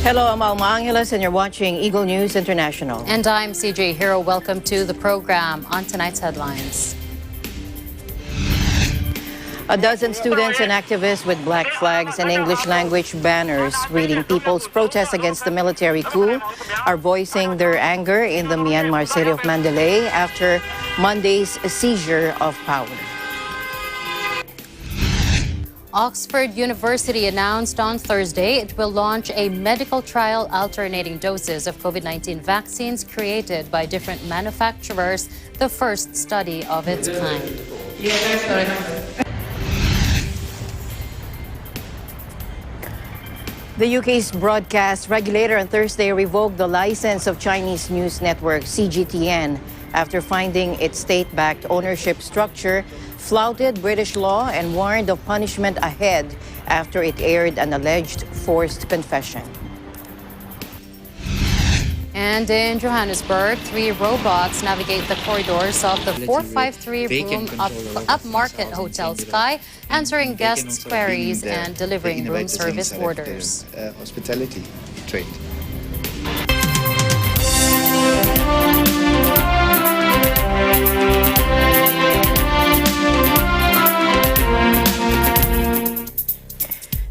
Hello, I'm Alma Angeles, and you're watching Eagle News International. And I'm CJ Hero. Welcome to the program. On tonight's headlines. A dozen students and activists with black flags and English language banners reading people's protests against the military coup are voicing their anger in the Myanmar city of Mandalay after Monday's seizure of power. Oxford University announced on Thursday it will launch a medical trial alternating doses of COVID-19 vaccines created by different manufacturers, the first study of its kind. The UK's broadcast regulator on Thursday revoked the license of Chinese news network CGTN after finding its state-backed ownership structure flouted British law and warned of punishment ahead after it aired an alleged forced confession. And in Johannesburg, 3 robots navigate the corridors of the 453-room upmarket Hotel Sky, answering guests' queries and delivering room service orders. Hospitality trade.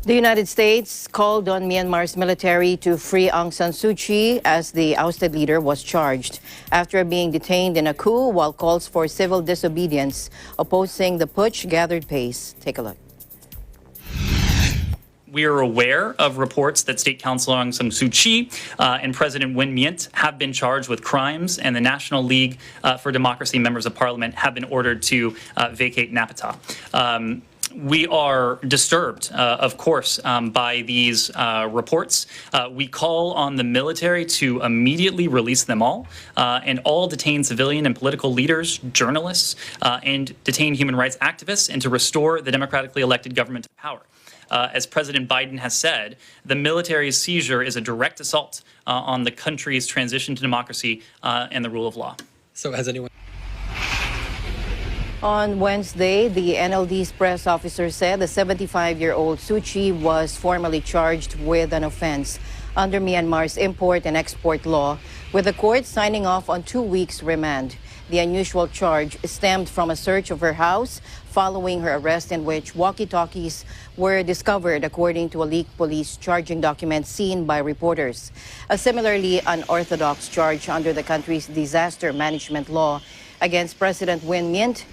The United States called on Myanmar's military to free Aung San Suu Kyi as the ousted leader was charged after being detained in a coup, while calls for civil disobedience opposing the putsch gathered pace. Take a look. We are aware of reports that State Counsellor Aung San Suu Kyi and President Win Myint have been charged with crimes, and the National League for Democracy members of Parliament have been ordered to vacate Napata. We are disturbed, of course, by these reports. We call on the military to immediately release them all and all detained civilian and political leaders, journalists, and detained human rights activists, and to restore the democratically elected government to power. As President Biden has said, the military's seizure is a direct assault on the country's transition to democracy and the rule of law. So has anyone... On Wednesday, the NLD's press officer said the 75-year-old Suu Kyi was formally charged with an offense under Myanmar's import and export law, with the court signing off on 2 weeks' remand. The unusual charge stemmed from a search of her house following her arrest, in which walkie-talkies were discovered, according to a leaked police charging document seen by reporters. A similarly unorthodox charge under the country's disaster management law against President Win Myint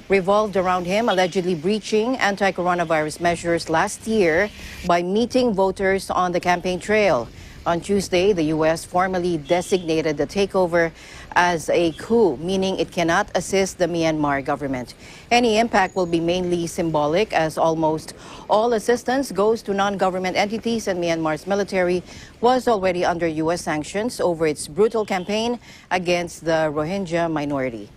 revolved around him allegedly breaching anti-coronavirus measures last year by meeting voters on the campaign trail. On Tuesday, the U.S. formally designated the takeover as a coup, meaning it cannot assist the Myanmar government. Any impact will be mainly symbolic, as almost all assistance goes to non-government entities, and Myanmar's military was already under U.S. sanctions over its brutal campaign against the Rohingya minority.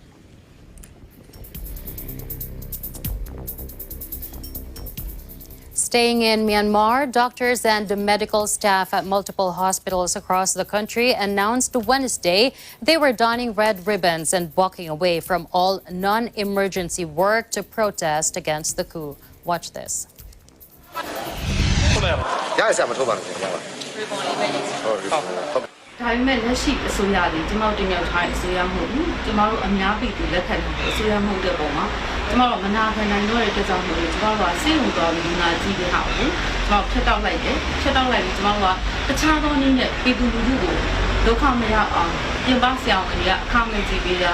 Staying in Myanmar, doctors and medical staff at multiple hospitals across the country announced Wednesday they were donning red ribbons and walking away from all non-emergency work to protest against the coup. Watch this. ဒါပေမဲ့လက်ရှိအစိုးရတွေကျွန်တော်တင်ရောက်ထားတဲ့အစိုးရမဟုတ်ဘူးကျွန်တော်တို့အများပြည်သူလက်ခံတဲ့အစိုးရမဟုတ်တဲ့ပုံမှာကျွန်တော်တို့မနာခံနိုင်တော့တဲ့အတွက်ကြောင့်မို့လို့ကျွန်တော်တို့ကစိတ်ဝင်သွားပြီးဒီနာကြည့်တဲ့ဟာကိုကျွန်တော်ဖြတ်တောက်လိုက်တယ်ဖြတ်တောက်လိုက်ပြီးကျွန်တော်တို့ကတခြားသောနည်းနဲ့ပြည်သူလူထုကိုဒုက္ခမရောက်အောင်ပြင်ပဆရာဝန်တွေကအခမဲ့ကြည့်ပေးတာ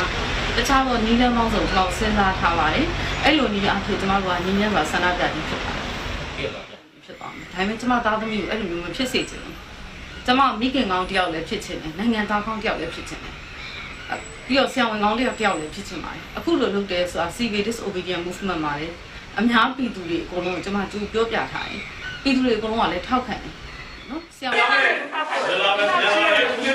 တခြားသောနည်းလမ်းပေါင်းစုံကျွန်တော်စဉ်းစားထားပါတယ်အဲ့လိုနည်းအဖြစ်ကျွန်တော်တို့ကနည်းနည်းပါဆန္ဒပြပြီးဖြစ်ပါတယ်ဖြစ်ပါမယ်ဒါပေမဲ့ကျွန်မသားသမီးကိုအဲ့လိုမျိုးမဖြစ်စေချင်ဘူးကျွန်မမိခင်ကောင်းတယောက်လည်းဖြစ်ချင်တယ်နိုင်ငံသားကောင်းတယောက်လည်းဖြစ်ချင်တယ်ပြီးတော့ဆရာဝန်ကောင်းတယောက်လည်းဖြစ်ချင်ပါတယ်အခုလိုလုပ်တယ်ဆိုတာ civil disobedience movement မှာလေအများပြည်သူတွေအကုန်လုံးကျွန်မကြိုးပြောပြထားတယ်ပြည်သူတွေအကုန်လုံးကလည်းထောက်ခံတယ်နော်ဆရာဝန်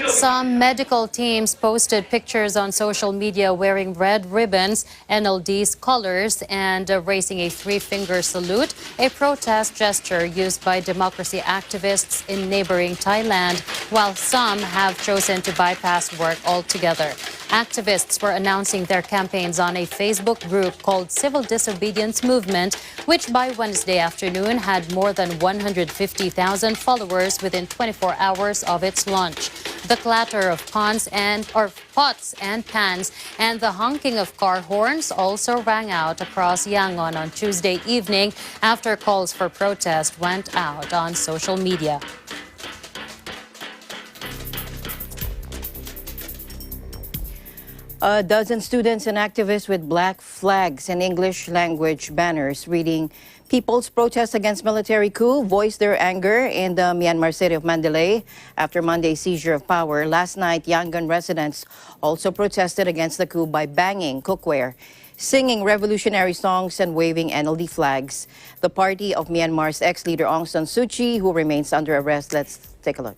Some medical teams posted pictures on social media wearing red ribbons, NLD's colors, and raising a three-finger salute, a protest gesture used by democracy activists in neighboring Thailand, while some have chosen to bypass work altogether. Activists were announcing their campaigns on a Facebook group called Civil Disobedience Movement, which by Wednesday afternoon had more than 150,000 followers within 24 hours of its launch. The clatter of pots and pans and the honking of car horns also rang out across Yangon on Tuesday evening after calls for protest went out on social media. A dozen students and activists with black flags and English language banners reading People's Protest Against Military Coup voiced their anger in the Myanmar city of Mandalay after Monday's seizure of power. Last night, Yangon residents also protested against the coup by banging cookware, singing revolutionary songs and waving NLD flags. The party of Myanmar's ex-leader Aung San Suu Kyi, who remains under arrest. Let's take a look.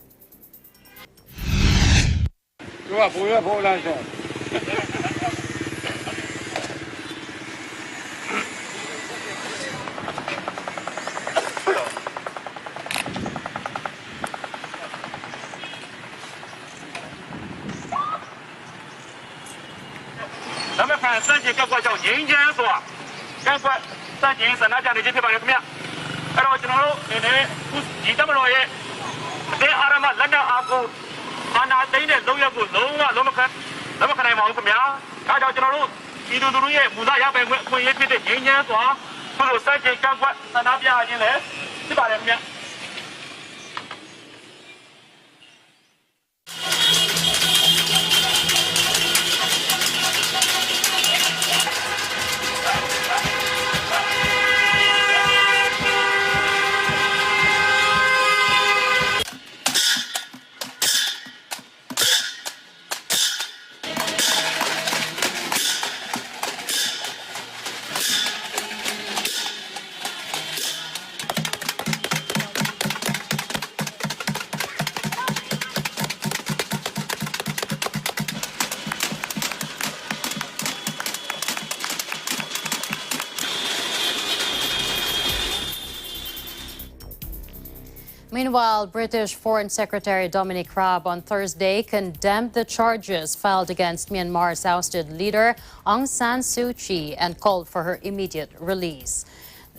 Meanwhile, British Foreign Secretary Dominic Raab on Thursday condemned the charges filed against Myanmar's ousted leader Aung San Suu Kyi and called for her immediate release.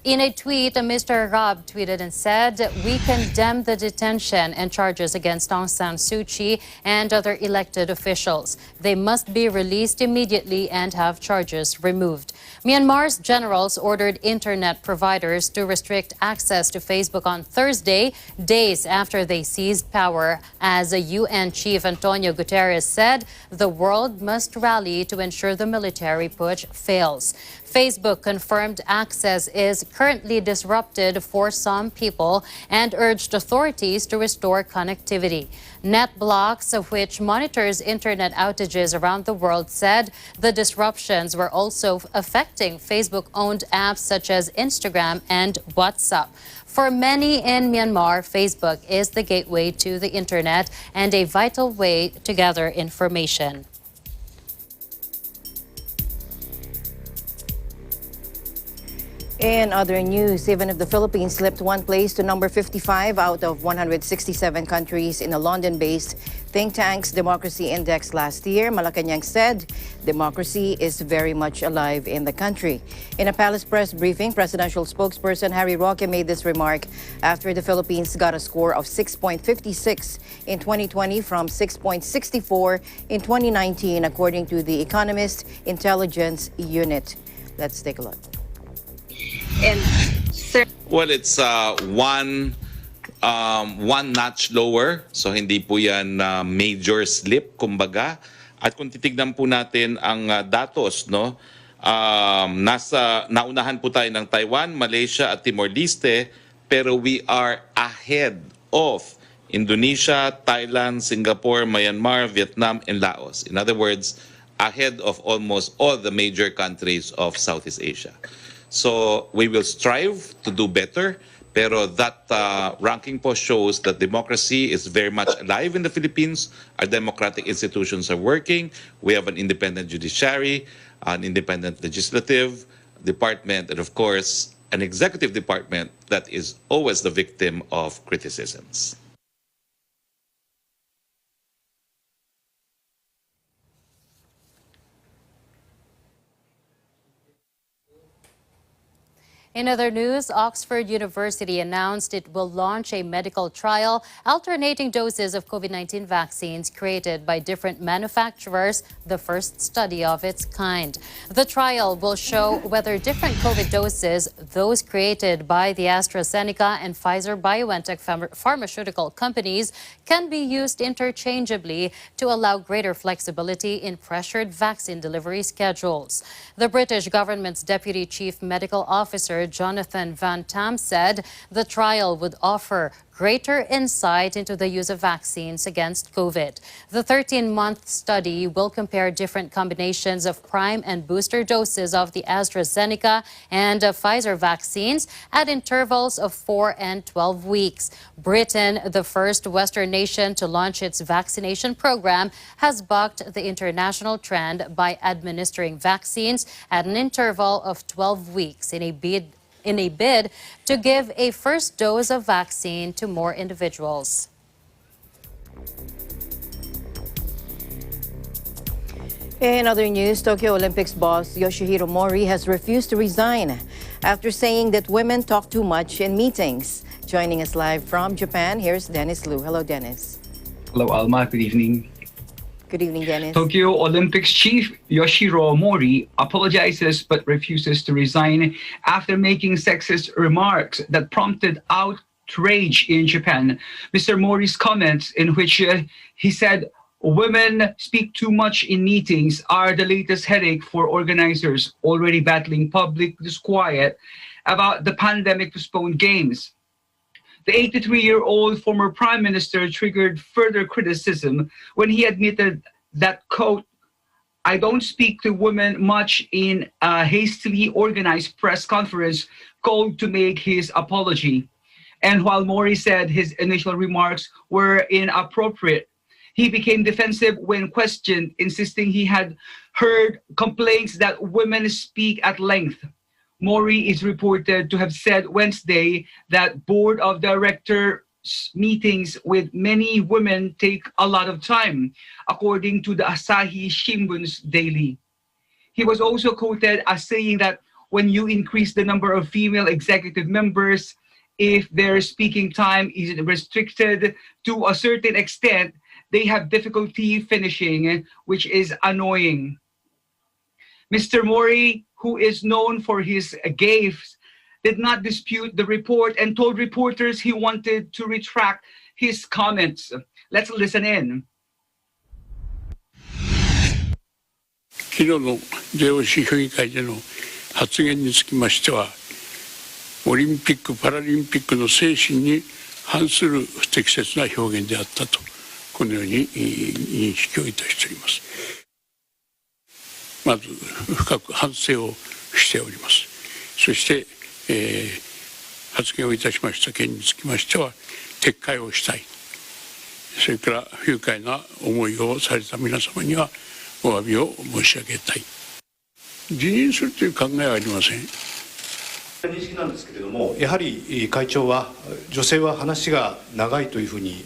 In a tweet, Mr. Raab tweeted and said, "We condemn the detention and charges against Aung San Suu Kyi and other elected officials. They must be released immediately and have charges removed." Myanmar's generals ordered internet providers to restrict access to Facebook on Thursday, days after they seized power. As UN Chief Antonio Guterres said, the world must rally to ensure the military putsch fails. Facebook confirmed access is currently disrupted for some people and urged authorities to restore connectivity. NetBlocks, which monitors internet outages around the world, said the disruptions were also affecting Facebook-owned apps such as Instagram and WhatsApp. For many in Myanmar, Facebook is the gateway to the internet and a vital way to gather information. In other news, even if the Philippines slipped one place to number 55 out of 167 countries in a London-based think tank's Democracy Index last year, Malacanang said democracy is very much alive in the country. In a palace press briefing, presidential spokesperson Harry Roque made this remark after the Philippines got a score of 6.56 in 2020 from 6.64 in 2019, according to the Economist Intelligence Unit. Let's take a look. Well, it's one notch lower, so hindi po yan major slip, kumbaga. At kung titignan po natin ang datos, no, naunahan po tayo ng Taiwan, Malaysia at Timor-Leste, pero we are ahead of Indonesia, Thailand, Singapore, Myanmar, Vietnam, and Laos. In other words, ahead of almost all the major countries of Southeast Asia. So we will strive to do better, Pero that ranking po shows that democracy is very much alive in the Philippines. Our democratic institutions are working. We have an independent judiciary, an independent legislative department, and of course, an executive department that is always the victim of criticisms. In other news, Oxford University announced it will launch a medical trial alternating doses of COVID-19 vaccines created by different manufacturers, the first study of its kind. The trial will show whether different COVID doses, those created by the AstraZeneca and Pfizer-BioNTech pharmaceutical companies, can be used interchangeably to allow greater flexibility in pressured vaccine delivery schedules. The British government's Deputy Chief Medical Officer, Jonathan Van Tam, said the trial would offer greater insight into the use of vaccines against COVID. The 13-month study will compare different combinations of prime and booster doses of the AstraZeneca and Pfizer vaccines at intervals of 4 and 12 weeks. Britain, the first Western nation to launch its vaccination program, has bucked the international trend by administering vaccines at an interval of 12 weeks in a bid to give a first dose of vaccine to more individuals. In other news, Tokyo Olympics boss Yoshihiro Mori has refused to resign after saying that women talk too much in meetings. Joining us live from Japan, here's Dennis Liu. Hello, Dennis. Hello, Alma. Good evening. Good evening, Dennis. Tokyo Olympics chief Yoshihiro Mori apologizes but refuses to resign after making sexist remarks that prompted outrage in Japan. Mr. Mori's comments, in which he said women speak too much in meetings, are the latest headache for organizers already battling public disquiet about the pandemic-postponed games. The 83-year-old former prime minister triggered further criticism when he admitted that, quote, "I don't speak to women much," in a hastily organized press conference called to make his apology. And while Mori said his initial remarks were inappropriate, he became defensive when questioned, insisting he had heard complaints that women speak at length. Mori is reported to have said Wednesday that board of directors meetings with many women take a lot of time, according to the Asahi Shimbun's daily. He was also quoted as saying that when you increase the number of female executive members, if their speaking time is restricted to a certain extent, they have difficulty finishing, which is annoying. Mr. Mori, who is known for his gaffes, did not dispute the report and told reporters he wanted to retract his comments. Let's listen in. 昨日の JOC 評議会での発言につきましては、オリンピック・パラリンピックの精神に反する不適切な表現であったと、このように認識をいたしております。まず深く反省をしております。そして、発言をいたしました件につきましては撤回をしたい。それから不愉快な思いをされた皆様にはお詫びを申し上げたい。辞任するという考えはありません。認識なんですけれども、やはり会長は女性は話が長いというふうに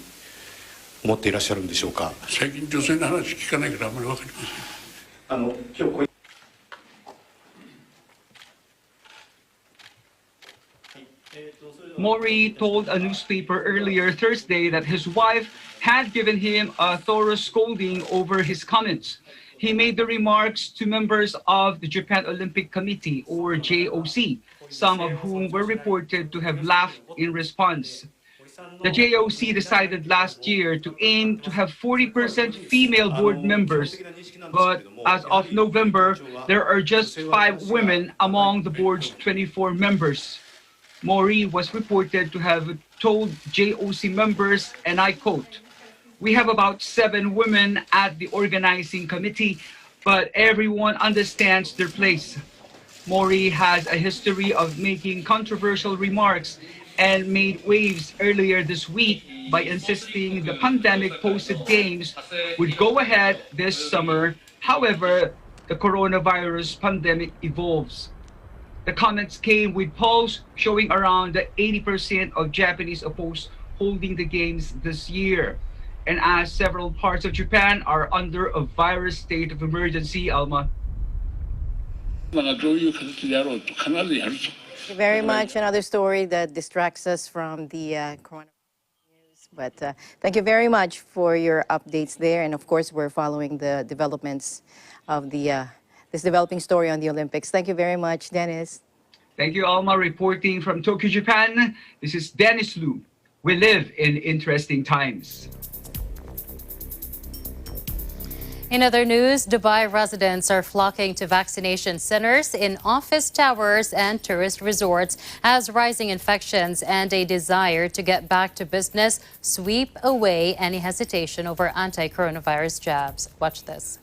思っていらっしゃるんでしょうか。最近女性の話聞かないからあまり分かりません。Mori told a newspaper earlier Thursday that his wife had given him a thorough scolding over his comments. He made the remarks to members of the Japan Olympic Committee, or JOC, some of whom were reported to have laughed in response. The JOC decided last year to aim to have 40% female board members, but as of November, there are just 5 women among the board's 24 members. Mori was reported to have told JOC members, and I quote, "We have about 7 women at the organizing committee, but everyone understands their place." Mori has a history of making controversial remarks and made waves earlier this week by insisting the pandemic-posted games would go ahead this summer. However, the coronavirus pandemic evolves. The comments came with polls showing around 80% of Japanese oppose holding the games this year. And as several parts of Japan are under a virus state of emergency, Alma. Thank you very much. Another story that distracts us from the coronavirus news. But thank you very much for your updates there. And of course, we're following the developments of this developing story on the Olympics. Thank you very much, Dennis. Thank you, Alma, reporting from Tokyo, Japan. This is Dennis Lu. We live in interesting times. In other news, Dubai residents are flocking to vaccination centers in office towers and tourist resorts as rising infections and a desire to get back to business sweep away any hesitation over anti-coronavirus jabs. Watch this.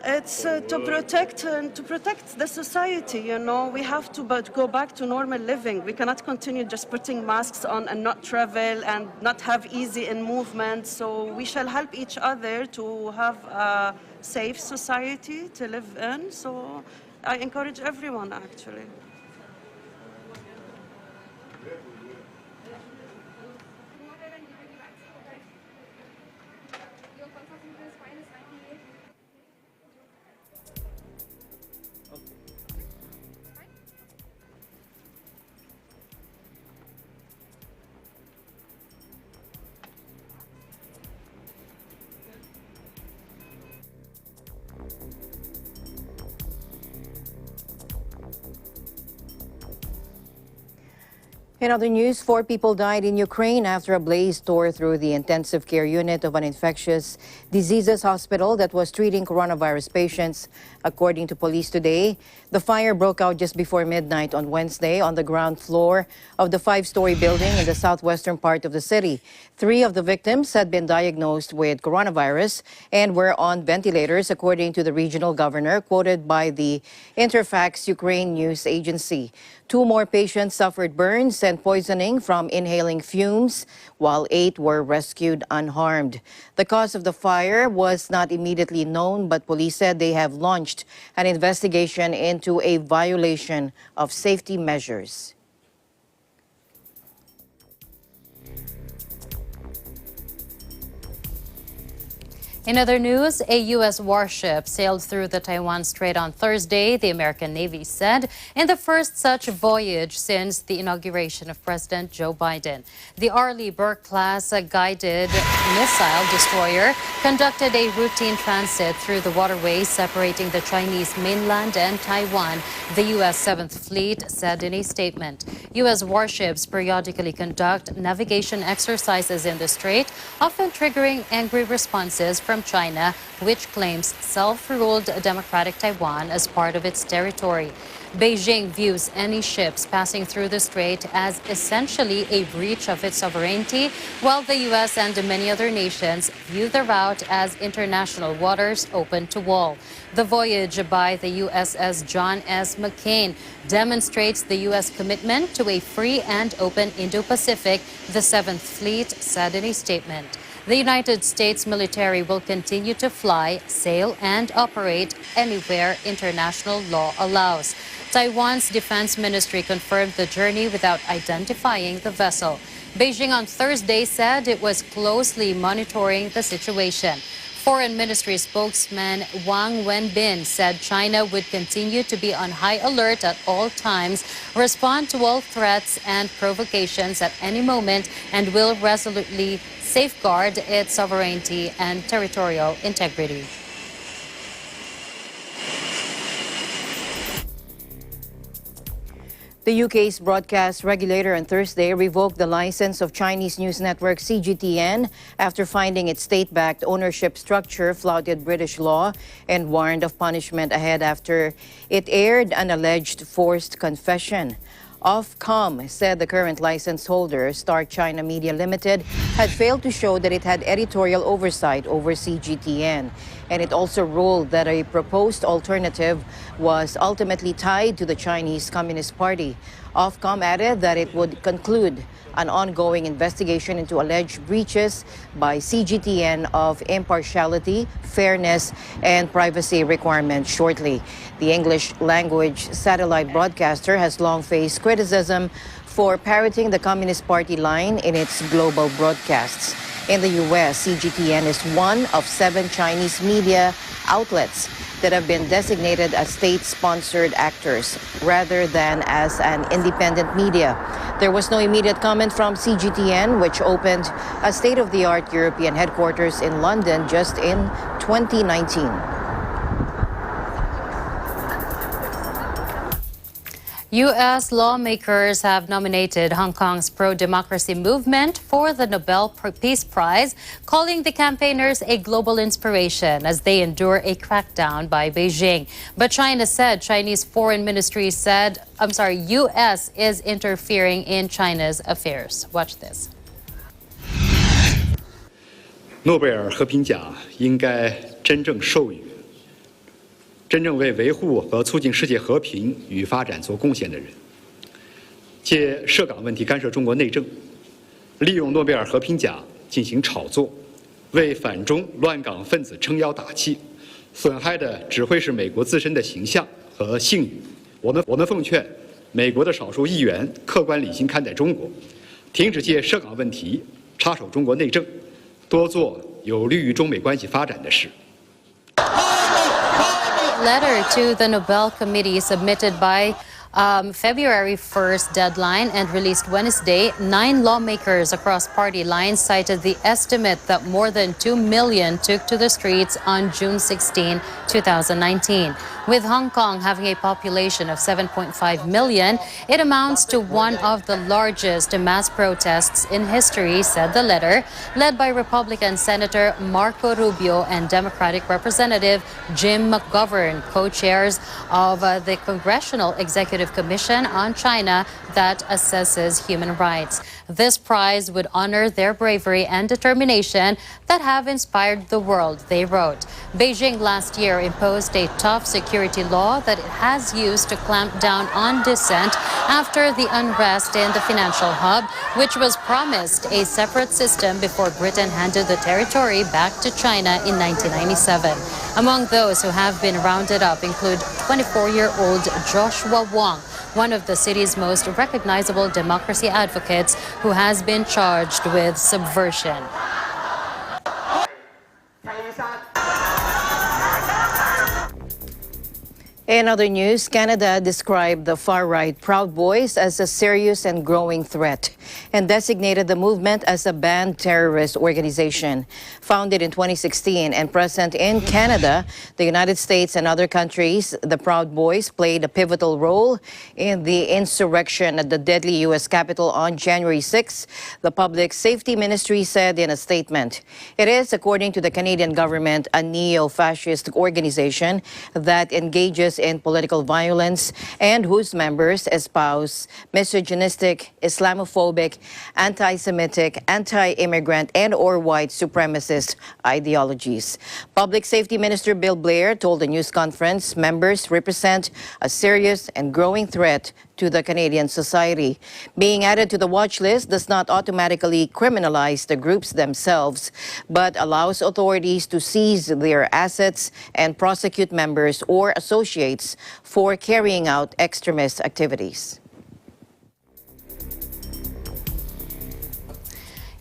It's to protect the society, you know. We have to go back to normal living. We cannot continue just putting masks on and not travel and not have easy in movement. So we shall help each other to have a safe society to live in. So I encourage everyone, actually. In other news, 4 people died in Ukraine after a blaze tore through the intensive care unit of an infectious diseases hospital that was treating coronavirus patients. According to police today, the fire broke out just before midnight on Wednesday on the ground floor of the 5-story building in the southwestern part of the city. 3 of the victims had been diagnosed with coronavirus and were on ventilators, according to the regional governor, quoted by the Interfax Ukraine news agency. 2 more patients suffered burns and poisoning from inhaling fumes, while 8 were rescued unharmed. The cause of the fire was not immediately known, but police said they have launched an investigation into a violation of safety measures. In other news, a U.S. warship sailed through the Taiwan Strait on Thursday, the American Navy said, in the first such voyage since the inauguration of President Joe Biden. The Arleigh Burke-class guided missile destroyer conducted a routine transit through the waterways separating the Chinese mainland and Taiwan, the U.S. 7th Fleet said in a statement. U.S. warships periodically conduct navigation exercises in the strait, often triggering angry responses from China, which claims self-ruled democratic Taiwan as part of its territory. Beijing views any ships passing through the strait as essentially a breach of its sovereignty, while the U.S. and many other nations view the route as international waters open to all. The voyage by the USS John S. McCain demonstrates the U.S. commitment to a free and open Indo-Pacific, the 7th Fleet said in a statement. The United States military will continue to fly, sail, and operate anywhere international law allows. Taiwan's defense ministry confirmed the journey without identifying the vessel. Beijing on Thursday said it was closely monitoring the situation. Foreign Ministry spokesman Wang Wenbin said China would continue to be on high alert at all times, respond to all threats and provocations at any moment, and will resolutely safeguard its sovereignty and territorial integrity. The UK's broadcast regulator on Thursday revoked the license of Chinese news network CGTN after finding its state-backed ownership structure flouted British law and warned of punishment ahead after it aired an alleged forced confession. Ofcom said the current license holder, Star China Media Limited, had failed to show that it had editorial oversight over CGTN. And it also ruled that a proposed alternative was ultimately tied to the Chinese Communist Party. Ofcom added that it would conclude an ongoing investigation into alleged breaches by CGTN of impartiality, fairness, and privacy requirements shortly. The English language satellite broadcaster has long faced criticism for parroting the Communist Party line in its global broadcasts. In the U.S., CGTN is one of 7 Chinese media outlets that have been designated as state-sponsored actors rather than as an independent media. There was no immediate comment from CGTN, which opened a state-of-the-art European headquarters in London just in 2019. U.S. lawmakers have nominated Hong Kong's pro-democracy movement for the Nobel Peace Prize, calling the campaigners a global inspiration as they endure a crackdown by Beijing. But China said, Chinese Foreign Ministry said, U.S. is interfering in China's affairs. Watch this. 诺贝尔和平奖应该真正授予真正为维护和促进世界和平与发展做贡献的人，借涉港问题干涉中国内政，利用诺贝尔和平奖进行炒作，为反中乱港分子撑腰打气，损害的只会是美国自身的形象和信誉。我们奉劝美国的少数议员客观理性看待中国，停止借涉港问题插手中国内政，多做有利于中美关系发展的事。 Letter to the Nobel Committee submitted by February 1st deadline and released Wednesday, 9 lawmakers across party lines cited the estimate that more than 2 million took to the streets on June 16, 2019. With Hong Kong having a population of 7.5 million, it amounts to one of the largest mass protests in history, said the letter, led by Republican Senator Marco Rubio and Democratic Representative Jim McGovern, co-chairs of the Congressional Executive Commission on China that assesses human rights. This prize would honor their bravery and determination that have inspired the world, they wrote. Beijing last year imposed a tough security law that it has used to clamp down on dissent after the unrest in the financial hub, which was promised a separate system before Britain handed the territory back to China in 1997. Among those who have been rounded up include 24-year-old Joshua Wong, one of the city's most recognizable democracy advocates who has been charged with subversion. In other news, Canada described the far-right Proud Boys as a serious and growing threat and designated the movement as a banned terrorist organization. Founded in 2016 and present in Canada, the United States and other countries, the Proud Boys played a pivotal role in the insurrection at the deadly U.S. Capitol on January 6, the Public Safety Ministry said in a statement. It is, according to the Canadian government, a neo-fascist organization that engages in political violence and whose members espouse misogynistic, Islamophobic, anti-Semitic, anti-immigrant, and/or white supremacist ideologies. Public Safety Minister Bill Blair told the news conference members represent a serious and growing threat to the Canadian society. Being added to the watch list does not automatically criminalize the groups themselves, but allows authorities to seize their assets and prosecute members or associates for carrying out extremist activities.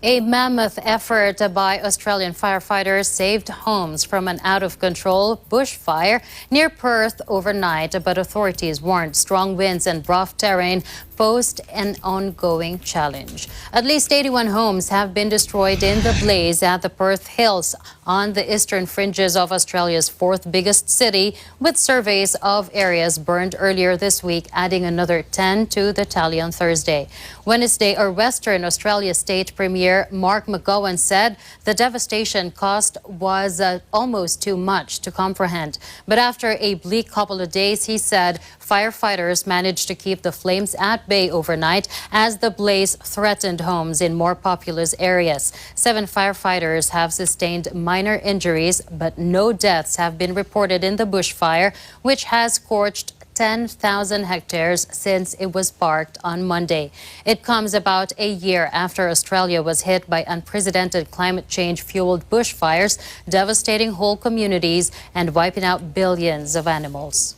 A mammoth effort by Australian firefighters saved homes from an out-of-control bushfire near Perth overnight, but authorities warned strong winds and rough terrain posed an ongoing challenge. At least 81 homes have been destroyed in the blaze at the Perth Hills on the eastern fringes of Australia's fourth biggest city, with surveys of areas burned earlier this week adding another 10 to the tally on Thursday. Wednesday, Western Australia State Premier Mark McGowan said the devastation cost was almost too much to comprehend. But after a bleak couple of days, he said firefighters managed to keep the flames at bay overnight as the blaze threatened homes in more populous areas. 7 firefighters have sustained minor injuries, but no deaths have been reported in the bushfire, which has scorched 10,000 hectares since it was sparked on Monday. It comes about a year after Australia was hit by unprecedented climate change-fueled bushfires, devastating whole communities and wiping out billions of animals.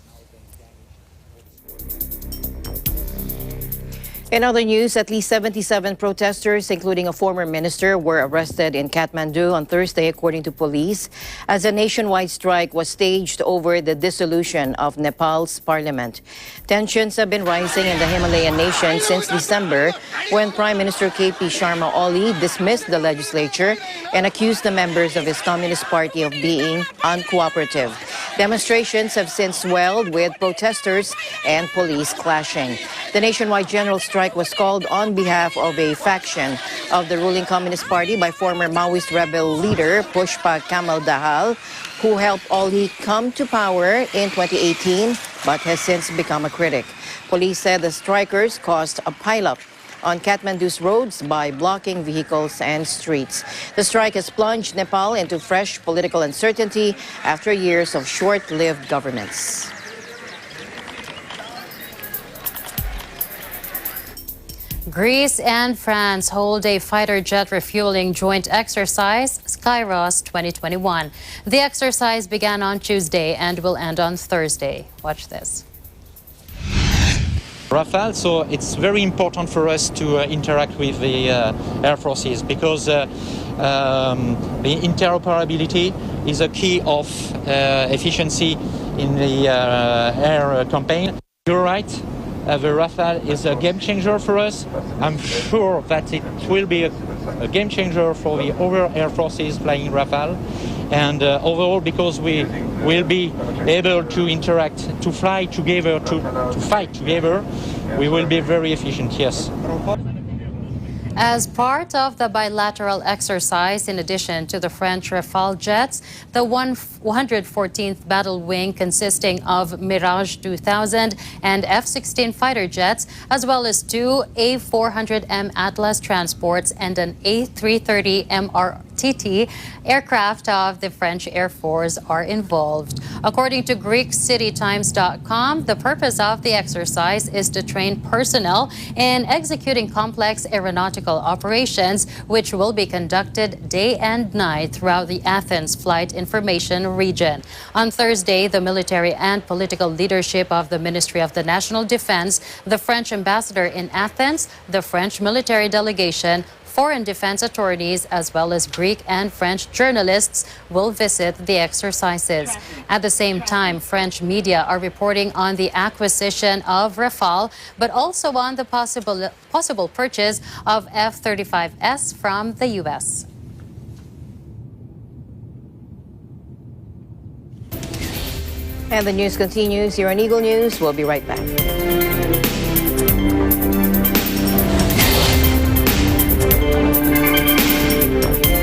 In other news, at least 77 protesters, including a former minister, were arrested in Kathmandu on Thursday, according to police, as a nationwide strike was staged over the dissolution of Nepal's parliament. Tensions have been rising in the Himalayan nation since December, when Prime Minister KP Sharma Oli dismissed the legislature and accused the members of his Communist Party of being uncooperative. Demonstrations have since swelled, with protesters and police clashing. The nationwide general strike was called on behalf of a faction of the ruling Communist Party by former Maoist rebel leader Pushpa Kamal Dahal, who helped Oli come to power in 2018 but has since become a critic. Police said the strikers caused a pileup on Kathmandu's roads by blocking vehicles and streets. The strike has plunged Nepal into fresh political uncertainty after years of short-lived governments. Greece and France hold a fighter jet refueling joint exercise, Skyros 2021. The exercise began on Tuesday and will end on Thursday. Watch this. Rafale, so it's very important for us to interact with the air forces, because the interoperability is a key of efficiency in the air campaign. You're right. The Rafale is a game changer for us. I'm sure that it will be a game changer for the other air forces flying Rafale. And overall, because we will be able to interact, to fly together, to fight together, we will be very efficient, yes. As part of the bilateral exercise, in addition to the French Rafale jets, the 114th Battle Wing, consisting of Mirage 2000 and F-16 fighter jets, as well as 2 A400M Atlas transports and an A330 MRTT aircraft of the French Air Force, are involved. According to GreekCityTimes.com, the purpose of the exercise is to train personnel in executing complex aeronautical operations, which will be conducted day and night throughout the Athens Flight Information region. On Thursday, the military and political leadership of the Ministry of the National Defense, the French ambassador in Athens, the French military delegation, foreign defense authorities, as well as Greek and French journalists will visit the exercises. At the same time, French media are reporting on the acquisition of Rafale, but also on the possible purchase of F-35S from the U.S. And the news continues here on Eagle News. We'll be right back.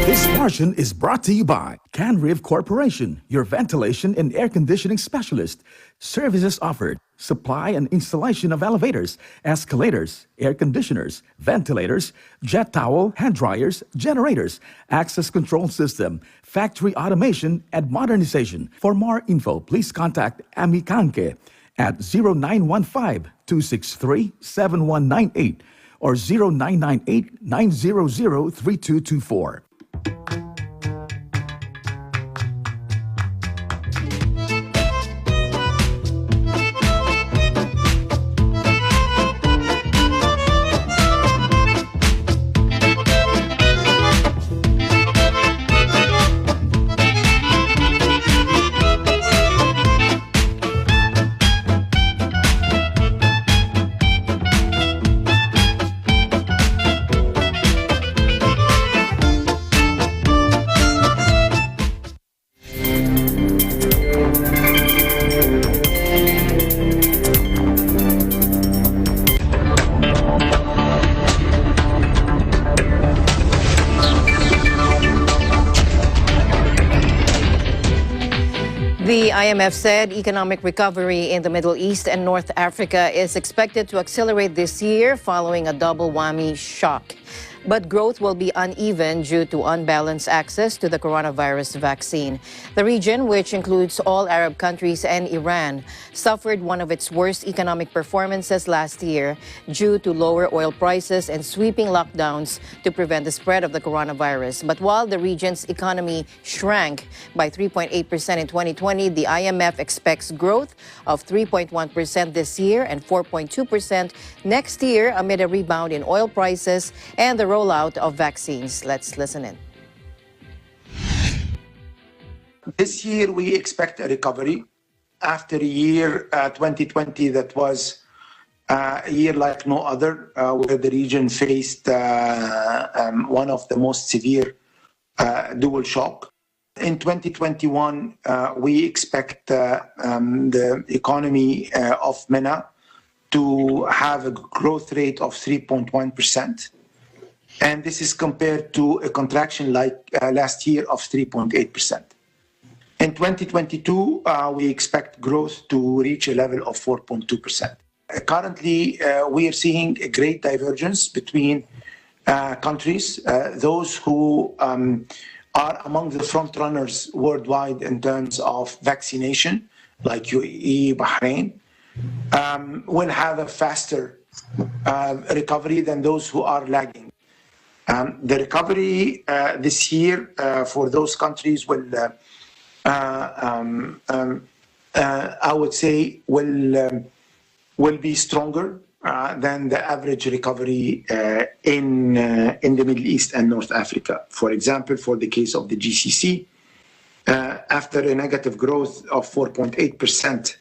This portion is brought to you by CanRiv Corporation, your ventilation and air conditioning specialist. Services offered: supply and installation of elevators, escalators, air conditioners, ventilators, jet towel, hand dryers, generators, access control system, factory automation, and modernization. For more info, please contact Ami Kanke at 0915-263-7198 or 0998-900-3224. IMF said economic recovery in the Middle East and North Africa is expected to accelerate this year following a double whammy shock. But growth will be uneven due to unbalanced access to the coronavirus vaccine. The region, which includes all Arab countries and Iran, suffered one of its worst economic performances last year due to lower oil prices and sweeping lockdowns to prevent the spread of the coronavirus. But while the region's economy shrank by 3.8% in 2020, the IMF expects growth of 3.1% this year and 4.2% next year amid a rebound in oil prices and the rollout of vaccines. Let's listen in. This year, we expect a recovery after a year, 2020, that was a year like no other, where the region faced one of the most severe dual shock. In 2021, we expect the economy of MENA to have a growth rate of 3.1%. And this is compared to a contraction like last year of 3.8%. In 2022, we expect growth to reach a level of 4.2%. Currently, we are seeing a great divergence between countries, those who are among the front runners worldwide in terms of vaccination, like UAE, Bahrain, will have a faster recovery than those who are lagging. The recovery this year for those countries will, I would say, will be stronger than the average recovery in the Middle East and North Africa. For example, for the case of the GCC, after a negative growth of 4.8%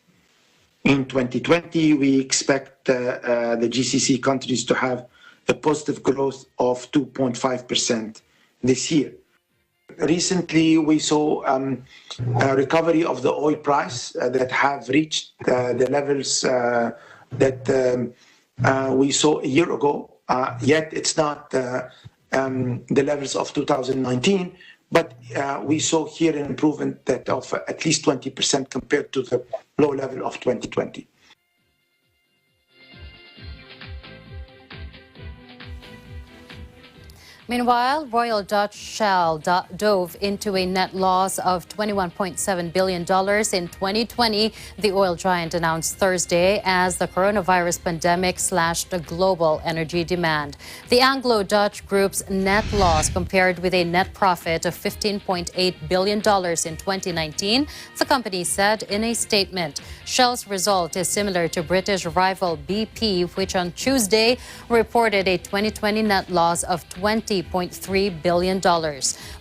in 2020, we expect the GCC countries to have a positive growth of 2.5% this year. Recently, we saw a recovery of the oil price that have reached the levels that we saw a year ago. Yet it's not the levels of 2019, but we saw here an improvement that of at least 20% compared to the low level of 2020. Meanwhile, Royal Dutch Shell dove into a net loss of $21.7 billion in 2020, the oil giant announced Thursday, as the coronavirus pandemic slashed the global energy demand. The Anglo-Dutch group's net loss compared with a net profit of $15.8 billion in 2019, the company said in a statement. Shell's result is similar to British rival BP, which on Tuesday reported a 2020 net loss of $20.3 billion.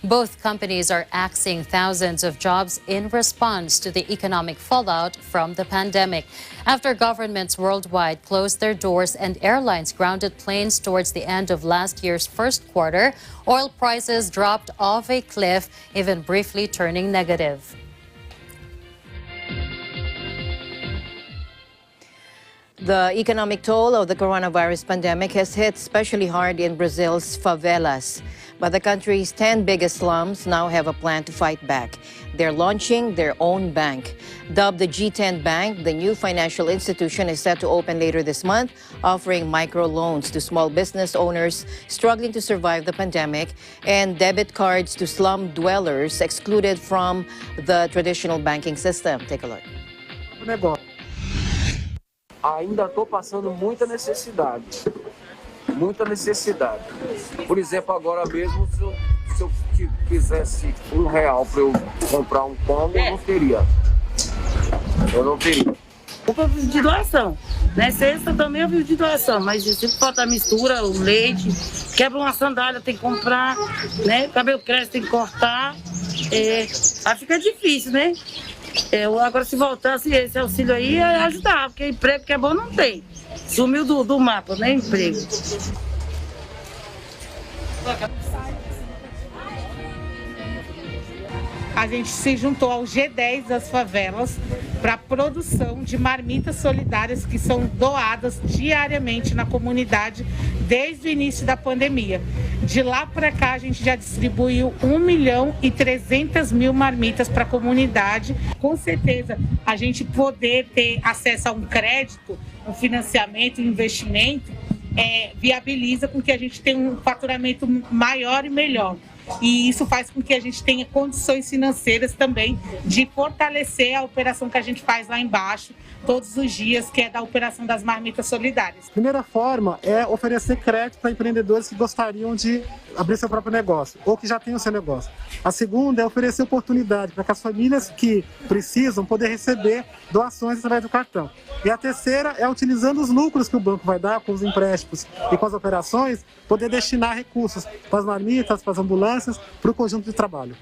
Both companies are axing thousands of jobs in response to the economic fallout from the pandemic. After governments worldwide closed their doors and airlines grounded planes towards the end of last year's first quarter, oil prices dropped off a cliff, even briefly turning negative. The economic toll of the coronavirus pandemic has hit especially hard in Brazil's favelas. But the country's 10 biggest slums now have a plan to fight back. They're launching their own bank. Dubbed the G10 Bank, the new financial institution is set to open later this month, offering microloans to small business owners struggling to survive the pandemic and debit cards to slum dwellers excluded from the traditional banking system. Take a look. Ainda estou passando muita necessidade. Por exemplo, agora mesmo, se eu quisesse R$1 para eu comprar um pão, eu não teria. Eu vivo de doação, né? Cesta também eu vivo de doação, mas se falta a mistura, o leite, quebra uma sandália, tem que comprar, né? Cabelo cresce, tem que cortar. Aí fica difícil, né? Agora, se voltasse esse auxílio aí, ia ajudar, porque emprego que é bom não tem. Sumiu do mapa, né? Emprego. a gente se juntou ao G10 das favelas para a produção de marmitas solidárias que são doadas diariamente na comunidade desde o início da pandemia. De lá para cá, a gente já distribuiu 1.300.000 marmitas para a comunidade. Com certeza, a gente poder ter acesso a um crédito, um financiamento, um investimento, viabiliza com que a gente tenha um faturamento maior e melhor. E isso faz com que a gente tenha condições financeiras também de fortalecer a operação que a gente faz lá embaixo todos os dias, que é da operação das marmitas solidárias. A primeira forma é oferecer crédito para empreendedores que gostariam de abrir seu próprio negócio ou que já têm o seu negócio. A segunda é oferecer oportunidade para que as famílias que precisam poder receber doações através do cartão. E a terceira é, utilizando os lucros que o banco vai dar com os empréstimos e com as operações, poder destinar recursos para as marmitas, para as ambulâncias, para o conjunto de trabalho.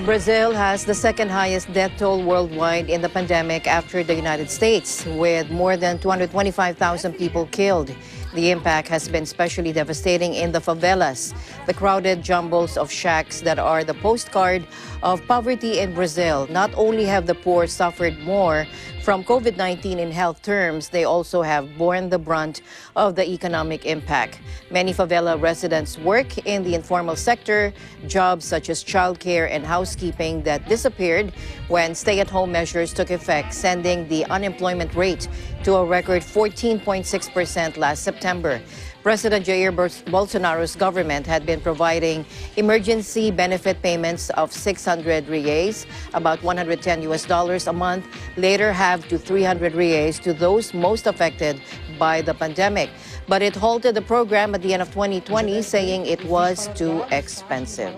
Brazil has the second highest death toll worldwide in the pandemic after the United States, with more than 225,000 people killed. The impact has been especially devastating in the favelas, the crowded jumbles of shacks that are the postcard of poverty in Brazil. Not only have the poor suffered more from COVID-19 in health terms, they also have borne the brunt of the economic impact. Many favela residents work in the informal sector, jobs such as childcare and housekeeping that disappeared when stay-at-home measures took effect, sending the unemployment rate to a record 14.6% last September. President Jair Bolsonaro's government had been providing emergency benefit payments of 600 reais, about $110 a month, later halved to 300 reais to those most affected by the pandemic. But it halted the program at the end of 2020, saying it was too expensive.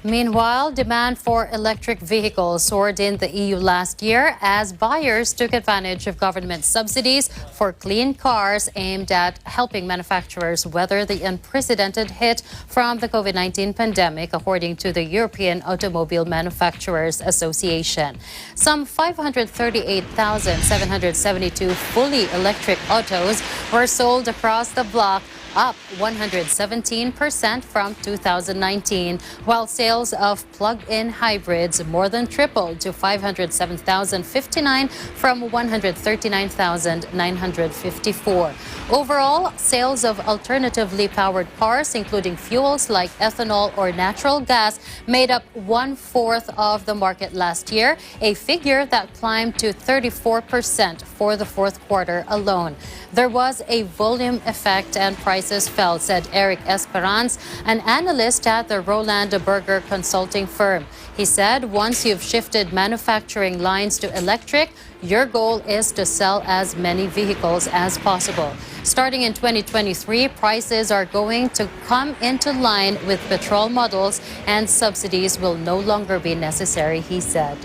Meanwhile, demand for electric vehicles soared in the EU last year as buyers took advantage of government subsidies for clean cars aimed at helping manufacturers weather the unprecedented hit from the COVID-19 pandemic, according to the European Automobile Manufacturers Association. Some 538,772 fully electric autos were sold across the bloc, up 117% from 2019, while sales of plug-in hybrids more than tripled to 507,059 from 139,954. Overall, sales of alternatively powered cars, including fuels like ethanol or natural gas, made up 1/4 of the market last year, a figure that climbed to 34% for the fourth quarter alone. There was a volume effect and prices fell, said Eric Esperance, an analyst at the Roland Berger consulting firm. He said once you've shifted manufacturing lines to electric, your goal is to sell as many vehicles as possible. Starting in 2023, prices are going to come into line with petrol models and subsidies will no longer be necessary, he said.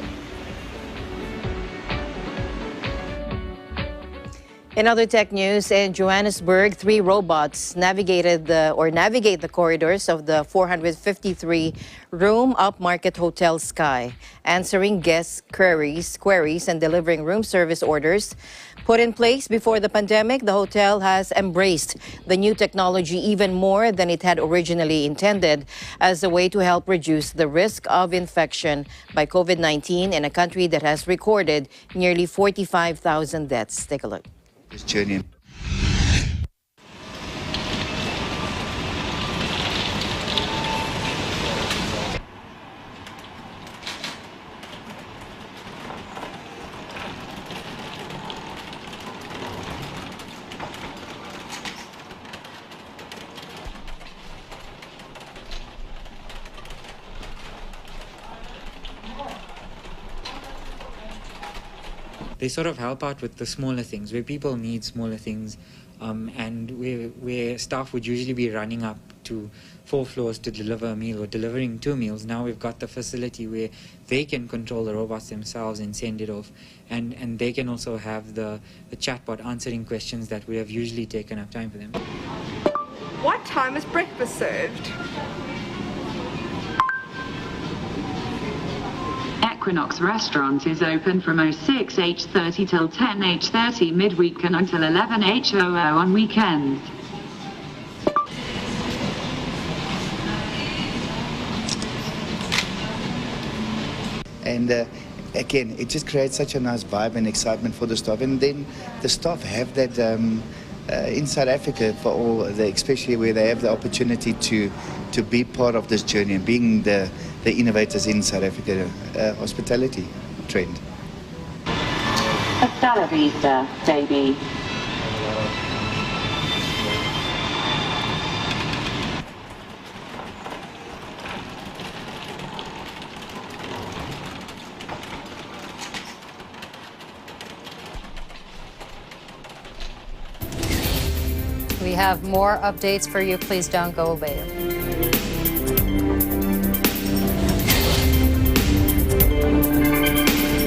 In other tech news, in Johannesburg, 3 robots navigate the corridors of the 453-room upmarket Hotel Sky, answering guests' queries and delivering room service orders. Put in place before the pandemic, the hotel has embraced the new technology even more than it had originally intended as a way to help reduce the risk of infection by COVID-19 in a country that has recorded nearly 45,000 deaths. Take a look. This journey. They sort of help out with the smaller things, where people need smaller things, and where staff would usually be running up to 4 floors to deliver a meal or delivering 2 meals. Now we've got the facility where they can control the robots themselves and send it off, and they can also have the chatbot answering questions that would have usually taken up time for them. What time is breakfast served? At Equinox restaurant is open from 06 H30 till 10 H30 midweek and until 11 H00 on weekends. And again, it just creates such a nice vibe and excitement for the staff. And then the staff have that in South Africa, for all, especially where they have the opportunity to be part of this journey and being the innovators in South Africa hospitality trend. Hasta la vista, baby. We have more updates for you. Please don't go away.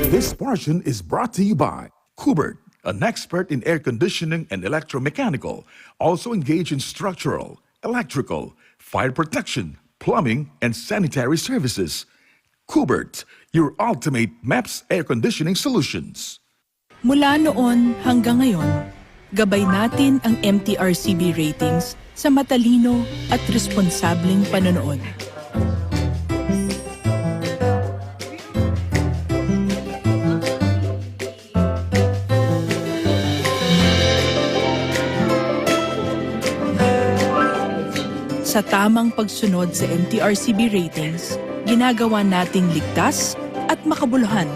This portion is brought to you by Kubert, an expert in air conditioning and electromechanical, also engaged in structural, electrical, fire protection, plumbing, and sanitary services. Kubert, your ultimate MAPS air conditioning solutions. Mula noon hanggang ngayon, gabay natin ang MTRCB ratings sa matalino at responsableng panonood. Sa tamang pagsunod sa MTRCB ratings, ginagawa nating ligtas at makabuluhan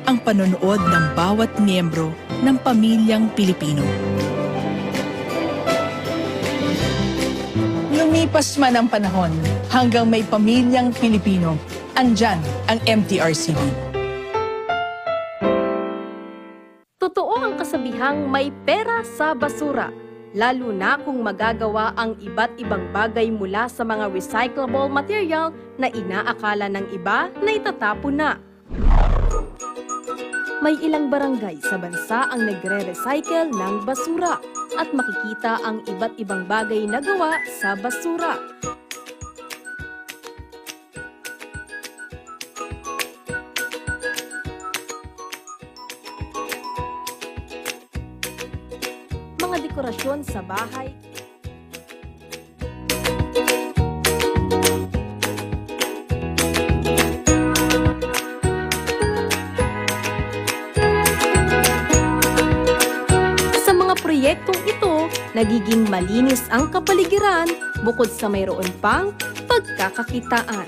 ang panonood ng bawat miyembro ng pamilyang Pilipino. Lumipas man ang panahon, hanggang may pamilyang Pilipino, andyan ang MTRCB. Totoo ang kasabihang may pera sa basura, lalo na kung magagawa ang iba't ibang bagay mula sa mga recyclable material na inaakala ng iba na itatapon na. May ilang barangay sa bansa ang nagre-recycle ng basura at makikita ang iba't ibang bagay na gawa sa basura. Mga dekorasyon sa bahay. Proyektong ito, nagiging malinis ang kapaligiran bukod sa mayroon pang pagkakakitaan.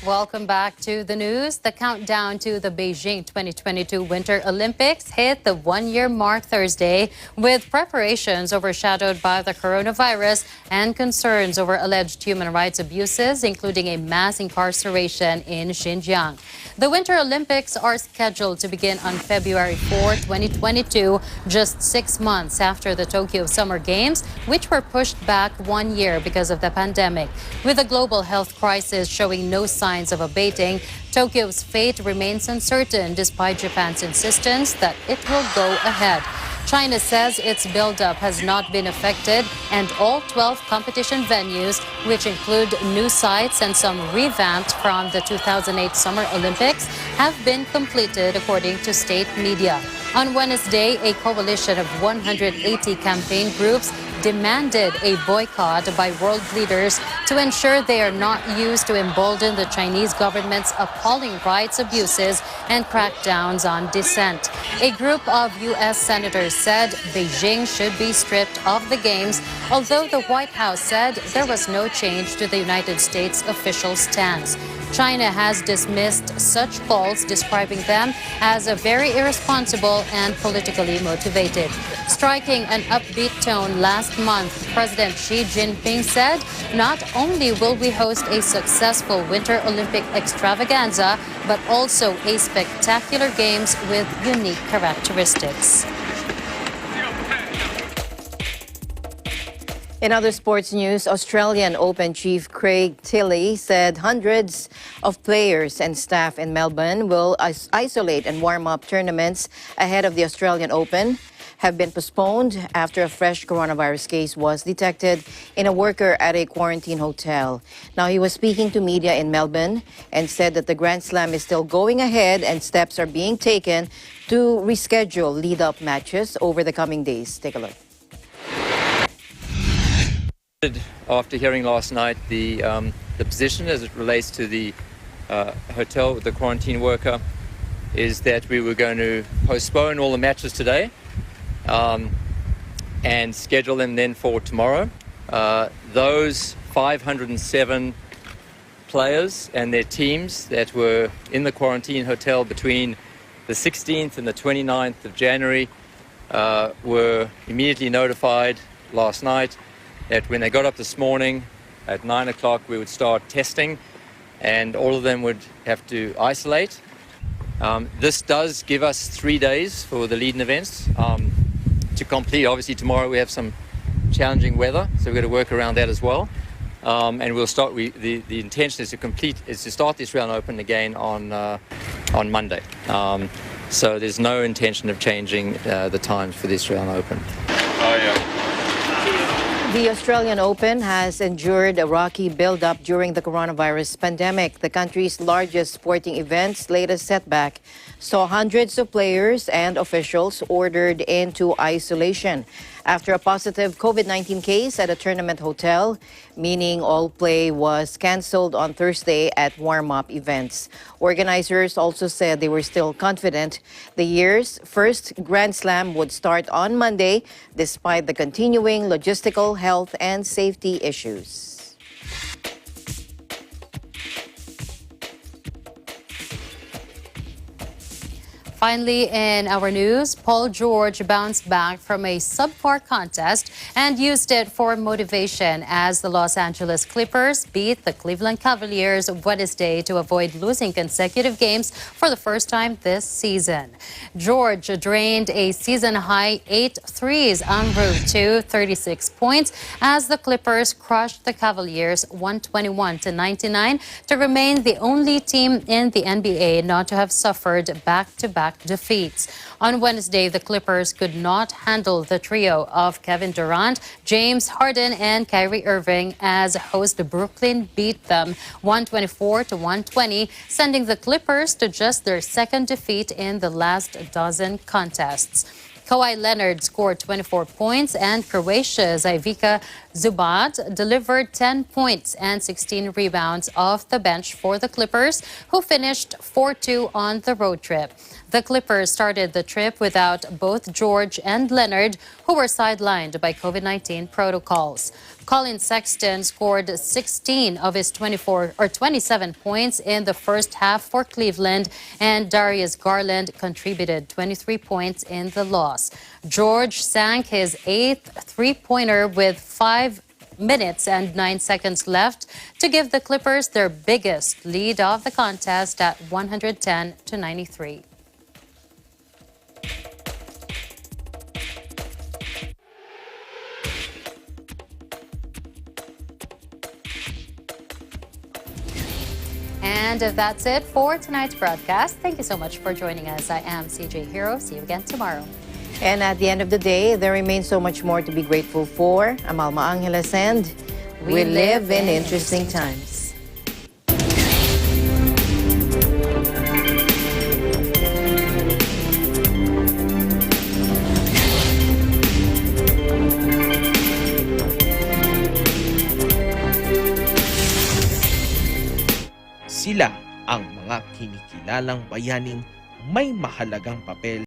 Welcome back to the news. The countdown to the Beijing 2022 Winter Olympics hit the one-year mark Thursday, with preparations overshadowed by the coronavirus and concerns over alleged human rights abuses, including a mass incarceration in Xinjiang. The Winter Olympics are scheduled to begin on February 4, 2022, just 6 months after the Tokyo Summer Games, which were pushed back 1 year because of the pandemic. With the global health crisis showing no signs of abating, Tokyo's fate remains uncertain despite Japan's insistence that it will go ahead. China says its buildup has not been affected, and all 12 competition venues, which include new sites and some revamped from the 2008 Summer Olympics, have been completed, according to state media. On Wednesday, a coalition of 180 campaign groups demanded a boycott by world leaders to ensure they are not used to embolden the Chinese government's appalling rights abuses and crackdowns on dissent. A group of U.S. senators said Beijing should be stripped of the Games, although the White House said there was no change to the United States official stance. China has dismissed such calls, describing them as very irresponsible and politically motivated. Striking an upbeat tone last month, President Xi Jinping said, "Not only will we host a successful Winter Olympic extravaganza, but also a spectacular Games with unique characteristics." In other sports news, Australian Open chief Craig Tilley said hundreds of players and staff in Melbourne will isolate and warm up tournaments ahead of the Australian Open have been postponed after a fresh coronavirus case was detected in a worker at a quarantine hotel. Now, he was speaking to media in Melbourne and said that the Grand Slam is still going ahead and steps are being taken to reschedule lead-up matches over the coming days. Take a look. After hearing last night the position as it relates to the hotel with the quarantine worker is that we were going to postpone all the matches today and schedule them then for tomorrow. Those 507 players and their teams that were in the quarantine hotel between the 16th and the 29th of January were immediately notified last night that when they got up this morning at 9 o'clock, we would start testing and all of them would have to isolate. This does give us 3 days for the lead-in events to complete. Obviously, tomorrow we have some challenging weather, so we've got to work around that as well. And we'll start. The intention is to start the Australian Open again on Monday. So there's no intention of changing the times for the Australian Open. Oh yeah. The Australian Open has endured a rocky build-up during the coronavirus pandemic. The country's largest sporting event's latest setback saw hundreds of players and officials ordered into isolation after a positive COVID-19 case at a tournament hotel, meaning all play was canceled on Thursday at warm-up events. Organizers also said they were still confident the year's first Grand Slam would start on Monday, despite the continuing logistical, health, and safety issues. Finally, in our news, Paul George bounced back from a subpar contest and used it for motivation as the Los Angeles Clippers beat the Cleveland Cavaliers Wednesday to avoid losing consecutive games for the first time this season. George drained a season-high 8 threes en route to 36 points as the Clippers crushed the Cavaliers 121-99 to remain the only team in the NBA not to have suffered back-to-back defeats. On Wednesday, the Clippers could not handle the trio of Kevin Durant, James Harden, and Kyrie Irving as host Brooklyn beat them 124-120, sending the Clippers to just their second defeat in the last dozen contests. Kawhi Leonard scored 24 points and Croatia's Ivica Zubac delivered 10 points and 16 rebounds off the bench for the Clippers, who finished 4-2 on the road trip. The Clippers started the trip without both George and Leonard, who were sidelined by COVID-19 protocols. Colin Sexton scored 16 of his 27 points in the first half for Cleveland, and Darius Garland contributed 23 points in the loss. George sank his 8th three-pointer with 5 minutes and 9 seconds left to give the Clippers their biggest lead of the contest at 110-93. And that's it for tonight's broadcast. Thank you so much for joining us. I am CJ Hero. See you again tomorrow. And at the end of the day, there remains so much more to be grateful for. I'm Alma Angeles, and we live in interesting times. Sila ang mga kinikilalang bayaning may mahalagang papel